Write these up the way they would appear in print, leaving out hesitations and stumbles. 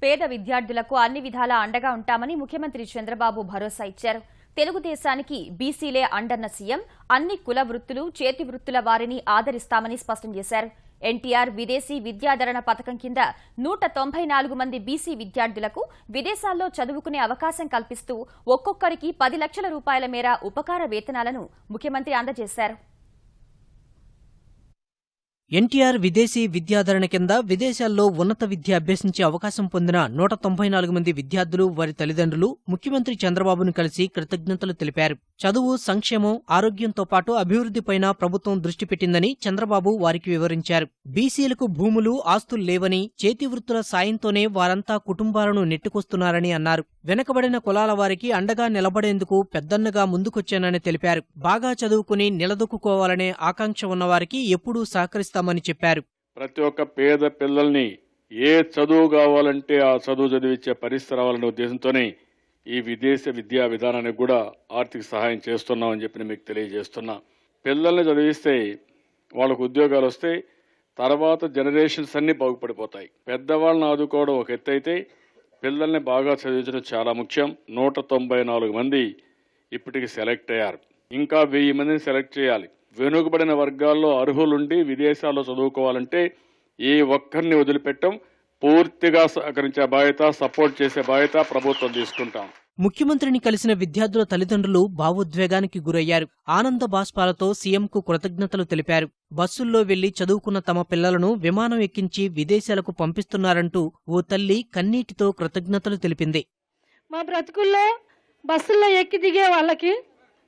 పేద విద్యార్థులకు అన్ని విధాలా అండగా ఉంటామని ముఖ్యమంత్రి చంద్రబాబు భరోసా ఇచ్చారు. తెలుగుదేశానికి బీసీలే అండన్న సీఎం అన్ని కుల వృత్తులు, చేతి వృత్తుల వారిని ఆదరిస్తామని స్పష్టం చేశారు. ఎన్టీఆర్ విదేశీ విద్యాధరణ పథకం కింద 194 మంది బీసీ విద్యార్థులకు విదేశాల్లో చదువుకునే అవకాశం కల్పిస్తూ ఒక్కొక్కరికి 10 లక్షల రూపాయల మేర ఉపకార వేతనాలను ముఖ్యమంత్రి అందజేశారు. ఎన్టీఆర్ విదేశీ విద్యాధరణ కింద విదేశాల్లో ఉన్నత విద్య అభ్యసించే అవకాశం పొందిన 194 మంది విద్యార్థులు, వారి తల్లిదండ్రులు ముఖ్యమంత్రి చంద్రబాబును కలిసి కృతజ్ఞతలు తెలిపారు. చదువు, సంక్షేమం, ఆరోగ్యంతో పాటు అభివృద్ధిపైన ప్రభుత్వం దృష్టి పెట్టిందని చంద్రబాబు వారికి వివరించారు. బీసీలకు భూములు, ఆస్తులు లేవని, చేతి వృత్తుల సాయంతోనే వారంతా కుటుంబాలను నెట్టుకొస్తున్నారని అన్నారు. వెనకబడిన కులాల వారికి అండగా నిలబడేందుకు పెద్దన్నగా ముందుకొచ్చానని తెలిపారు. బాగా చదువుకుని నిలదొక్కుకోవాలనే ఆకాంక్ష ఉన్నవారికి ఎప్పుడూ సహకరిస్తామని చెప్పారు. ప్రతి ఒక్క పేద పిల్లల్ని ఏ చదువు కావాలంటే ఆ చదువు చదివించే పరిస్థితి రావాలనే ఉద్దేశంతోనే ఈ విదేశ విద్యా విధానానికి కూడా ఆర్థిక సహాయం చేస్తున్నామని చెప్పి మీకు తెలియజేస్తున్నా. పిల్లల్ని చదివిస్తే వాళ్ళకు ఉద్యోగాలు వస్తాయి, తర్వాత జనరేషన్స్ అన్ని బాగుపడిపోతాయి. పెద్దవాళ్ళని ఆదుకోవడం ఒక ఎత్తు అయితే పిల్లల్ని బాగా చదివించడం చాలా ముఖ్యం. 194 మంది ఇప్పటికి సెలెక్ట్ అయ్యారు. ఇంకా 1000 మందిని సెలెక్ట్ చేయాలి. వెనుకబడిన వర్గాల్లో అర్హులుండి విదేశాల్లో చదువుకోవాలంటే ఏ ఒక్కరిని వదిలిపెట్టం. పూర్తిగా సహకరించే బాధ్యత, సపోర్ట్ చేసే బాధ్యత ప్రభుత్వం తీసుకుంటాం. ముఖ్యమంత్రిని కలిసిన విద్యార్థుల తల్లిదండ్రులు భావోద్వేగానికి గురయ్యారు. ఆనంద బాష్పాలతో సీఎంకు కృతజ్ఞతలు తెలిపారు. బస్సుల్లో వెళ్లి చదువుకున్న తమ పిల్లలను విమానం ఎక్కించి విదేశాలకు పంపిస్తున్నారంటూ ఓ తల్లి కన్నీటితో కృతజ్ఞతలు తెలిపింది. మా బ్రతుకుల్లో బస్సుల్లో ఎక్కి దిగే వాళ్ళకి,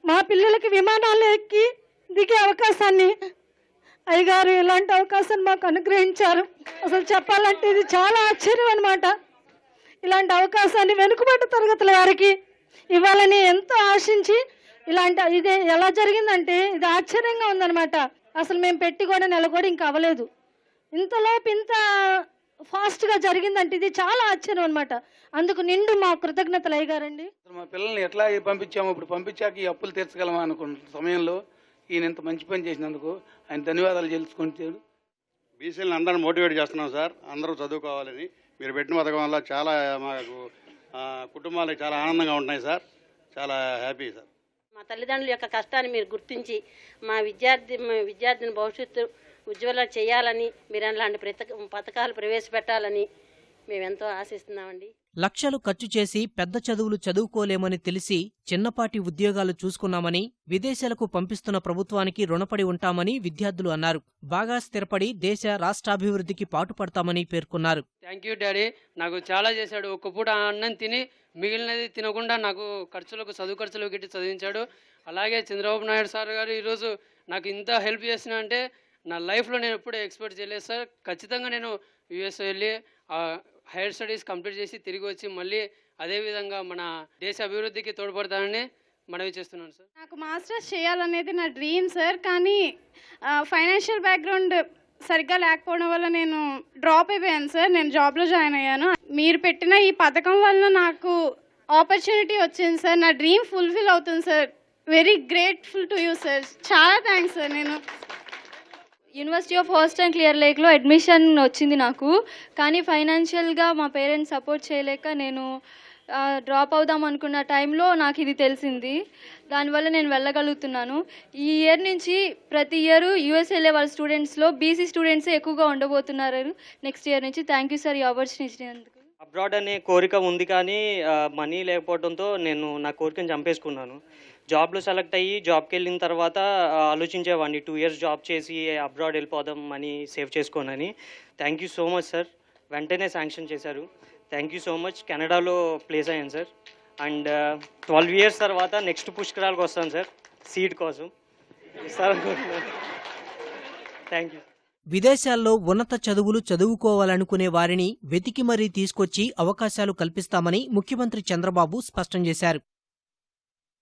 మా పిల్లలకి విమానాల్లో ఎక్కి దిగే అవకాశాన్ని అయ్యగారు ఇలాంటి అవకాశాన్ని మాకు అనుగ్రహించారు. అసలు చెప్పాలంటే ఇది చాలా ఆశ్చర్యం అన్నమాట. ఇలాంటి అవకాశాన్ని వెనుకబడ్డ తరగతుల వారికి ఇవ్వాలని ఎంతో ఆశించి ఇదే ఎలా జరిగిందంటే ఇది ఆశ్చర్యంగా ఉందన్నమాట. అసలు మేము పెట్టి కూడా నెల కూడా ఇంకా అవ్వలేదు, ఇంతలోపు ఇంత ఫాస్ట్గా జరిగిందంటే ఇది చాలా ఆశ్చర్యం అనమాట. అందుకు నిండు మా కృతజ్ఞతలు అయ్యగారండి. మా పిల్లల్ని ఎట్లా పంపించాము, ఇప్పుడు పంపించాక ఈ అప్పులు తీర్చగలమా అనుకున్న సమయంలో ఈయన ఇంత మంచి పని చేసినందుకు ఆయన ధన్యవాదాలు తెలుసుకుంటారు. బీసీలను అందరూ మోటివేట్ చేస్తున్నాం సార్, అందరూ చదువుకోవాలని. మీరు పెట్టిన పథకం వల్ల చాలా మాకు కుటుంబాలకు చాలా ఆనందంగా ఉంటున్నాయి సార్. చాలా హ్యాపీ సార్. మా తల్లిదండ్రుల యొక్క కష్టాన్ని మీరు గుర్తించి మా విద్యార్థిని భవిష్యత్తు ఉజ్వలం చేయాలని, మీరు అలాంటి పథకాలు ప్రవేశపెట్టాలని మేమెంతో ఆశిస్తున్నామండి. లక్షలు ఖర్చు చేసి పెద్ద చదువులు చదువుకోలేమని తెలిసి చిన్నపాటి ఉద్యోగాలు చూసుకున్నామని, విదేశాలకు పంపిస్తున్న ప్రభుత్వానికి రుణపడి ఉంటామని విద్యార్థులు అన్నారు. బాగా స్థిరపడి దేశ రాష్ట్రాభివృద్ధికి పాటుపడతామని పేర్కొన్నారు. థ్యాంక్ యూ డాడీ, నాకు చాలా చేశాడు. ఒక్క పూట అన్నం తిని మిగిలినది తినకుండా నాకు చదువు ఖర్చులు గిట్టి చదివించాడు. అలాగే చంద్రబాబు నాయుడు సార్ గారు ఈరోజు నాకు ఇంత హెల్ప్ చేసిన అంటే నా లైఫ్లో నేను ఎప్పుడూ ఎక్స్పెక్ట్ చేయలేదు సార్. ఖచ్చితంగా నేను యుఎస్ వెళ్ళి హైయర్ స్టడీస్ కంప్లీట్ చేసి తిరిగి వచ్చి మళ్ళీ అదేవిధంగా మన దేశ అభివృద్ధికి తోడ్పడతానని మనవి చేస్తున్నాను సార్. నాకు మాస్టర్స్ చేయాలనేది నా డ్రీమ్ సార్, కానీ ఫైనాన్షియల్ బ్యాక్గ్రౌండ్ సరిగ్గా లేకపోవడం వల్ల నేను డ్రాప్ అయిపోయాను సార్. నేను జాబ్లో జాయిన్ అయ్యాను. మీరు పెట్టిన ఈ పథకం వల్ల నాకు ఆపర్చునిటీ వచ్చింది సార్. నా డ్రీమ్ ఫుల్ఫిల్ అవుతుంది sir. Very grateful to you sir. చాలా థ్యాంక్స్ సార్. నేను యూనివర్సిటీ ఆఫ్ హాస్టల్ క్లియర్ లేక్లో అడ్మిషన్ వచ్చింది నాకు, కానీ ఫైనాన్షియల్గా మా పేరెంట్స్ సపోర్ట్ చేయలేక నేను డ్రాప్ అవుదాం అనుకున్న టైంలో నాకు ఇది తెలిసింది. దానివల్ల నేను వెళ్ళగలుగుతున్నాను. ఈ ఇయర్ నుంచి ప్రతి ఇయర్ యూఎస్ వెళ్ళే వాళ్ళ స్టూడెంట్స్లో బీసీ స్టూడెంట్సే ఎక్కువగా ఉండబోతున్నారు నెక్స్ట్ ఇయర్ నుంచి. థ్యాంక్ యూ సార్ ఈ ఆపర్చునిటీ ఇచ్చినందుకు. అబ్రాడ్ అనే కోరిక ఉంది, కానీ మనీ లేకపోవడంతో నేను నా కోరికను చంపేసుకున్నాను. జాబ్లో సెలెక్ట్ అయ్యి జాబ్కి వెళ్ళిన తర్వాత ఆలోచించేవాడిని 2 years జాబ్ చేసి అబ్రాడ్ వెళ్ళిపోదాం, మనీ సేవ్ చేసుకోనని. Thank you so much sir. వెంటనే శాంక్షన్ చేశారు. Thank you so much. కెనడాలో ప్లేస్ అయ్యాను సార్. అండ్ 12 years తర్వాత నెక్స్ట్ పుష్కరాలకు వస్తాను సార్ సీట్ కోసం సార్. Thank you. విదేశాల్లో ఉన్నత చదువులు చదువుకోవాలనుకునే వారిని వెతికి మరీ తీసుకొచ్చి అవకాశాలు కల్పిస్తామని ముఖ్యమంత్రి చంద్రబాబు స్పష్టం చేశారు.